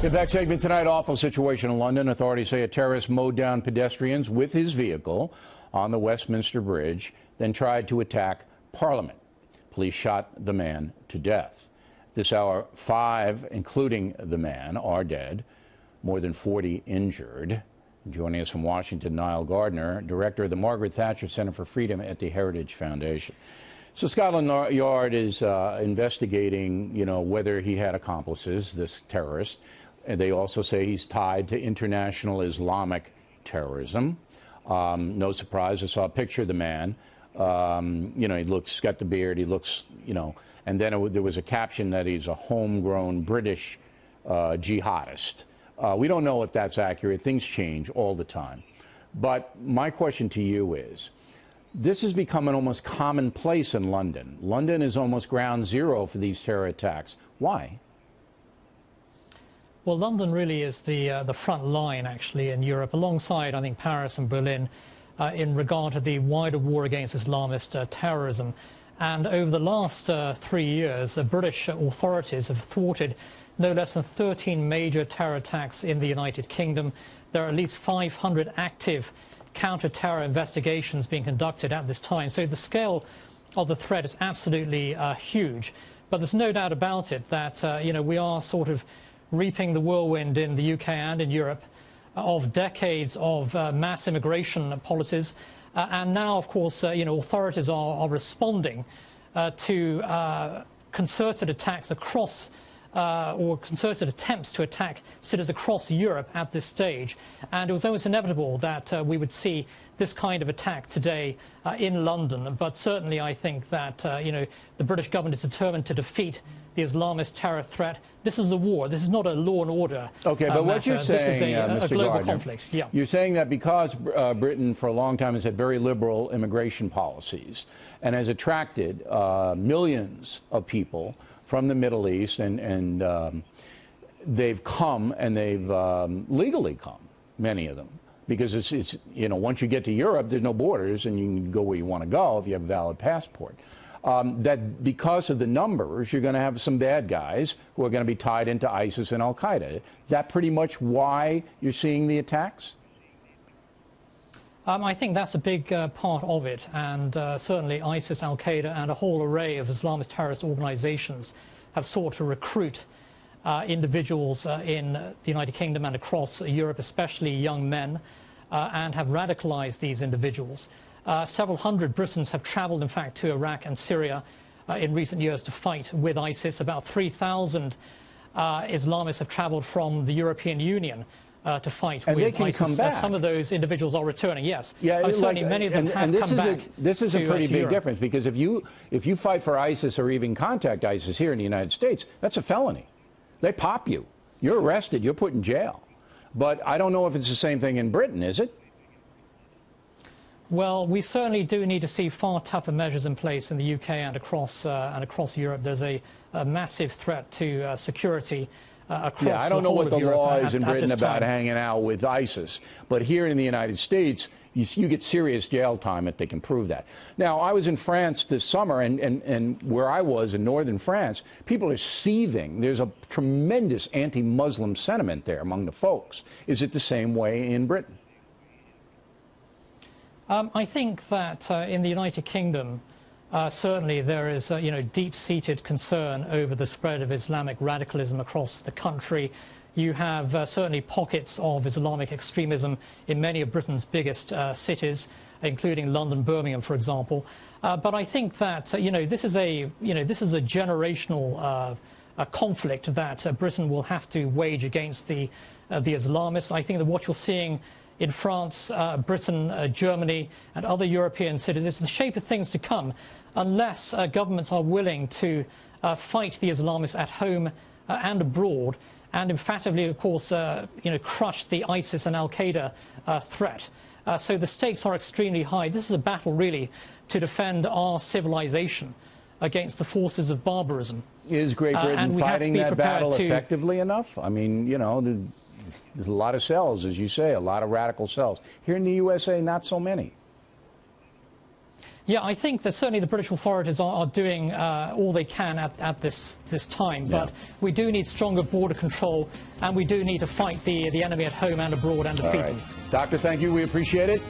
In back segment tonight, awful situation in London. Authorities say a terrorist mowed down pedestrians with his vehicle on the Westminster Bridge, then tried to attack Parliament. Police shot the man to death. This hour, 5, including the man, are dead. More than 40 injured. Joining us from Washington, Niall Gardner, director of the Margaret Thatcher Center for Freedom at the Heritage Foundation. So Scotland Yard is investigating, whether he had accomplices, this terrorist. And they also say he's tied to international Islamic terrorism. No surprise, I saw a picture of the man. He's got the beard, he looks, and then there was a caption that he's a homegrown British jihadist. We don't know if that's accurate. Things change all the time. But my question to you is, this has become an almost commonplace in London. London is almost ground zero for these terror attacks. Why? Well, London really is the front line, actually, in Europe, alongside, I think, Paris and Berlin, in regard to the wider war against Islamist terrorism. And over the last 3 years, the British authorities have thwarted no less than 13 major terror attacks in the United Kingdom. There are at least 500 active counter-terror investigations being conducted at this time. So the scale of the threat is absolutely huge. But there's no doubt about it that, we are sort of reaping the whirlwind in the UK and in Europe of decades of mass immigration policies. And now, of course, authorities are responding to concerted attacks across or concerted attempts to attack cities across Europe at this stage. And it was almost inevitable that we would see this kind of attack today in London. But certainly I think that, the British government is determined to defeat the Islamist terror threat. This is a war. This is not a law and order. Okay, but what you're saying, this is a global Gardner, conflict. Yeah. You're saying that because Britain for a long time has had very liberal immigration policies and has attracted millions of people from the Middle East, and they've come, and they've legally come, many of them, because it's once you get to Europe, there's no borders, and you can go where you want to go if you have a valid passport. That because of the numbers, you're going to have some bad guys who are going to be tied into ISIS and Al-Qaeda. Is that pretty much why you're seeing the attacks? I think that's a big part of it, and certainly ISIS, Al-Qaeda, and a whole array of Islamist terrorist organizations have sought to recruit individuals in the United Kingdom and across Europe, especially young men, and have radicalized these individuals. Several hundred Britons have traveled, in fact, to Iraq and Syria in recent years to fight with ISIS. About 3,000 Islamists have traveled from the European Union to fight with ISIS. They can come back. Some of those individuals are returning, yes. Yeah, certainly many of them have come back. This is a pretty big difference, because if you fight for ISIS or even contact ISIS here in the United States, that's a felony. They pop you. You're arrested. You're put in jail. But I don't know if it's the same thing in Britain, is it? Well, we certainly do need to see far tougher measures in place in the UK and across Europe. There's a massive threat to security across the whole of Europe. Yeah, I don't know what the law is in Britain about hanging out with ISIS, but here in the United States, you get serious jail time if they can prove that. Now, I was in France this summer, and where I was in northern France, people are seething. There's a tremendous anti-Muslim sentiment there among the folks. Is it the same way in Britain? I think that in the United Kingdom, certainly there is deep-seated concern over the spread of Islamic radicalism across the country. You have certainly pockets of Islamic extremism in many of Britain's biggest cities, including London, Birmingham, for example. But I think that this is a generational conflict that Britain will have to wage against the Islamists. I think that what you're seeing in France, Britain, Germany, and other European cities is the shape of things to come, unless governments are willing to fight the Islamists at home and abroad, and emphatically, of course, crush the ISIS and Al-Qaeda threat. So the stakes are extremely high. This is a battle, really, to defend our civilization against the forces of barbarism. Is Great Britain fighting that battle effectively enough? I mean, there's a lot of cells, as you say, a lot of radical cells. Here in the USA, not so many. Yeah, I think that certainly the British authorities are doing all they can at this time, Yeah. but we do need stronger border control, and we do need to fight the enemy at home and abroad and defeat them. Doctor, thank you. We appreciate it.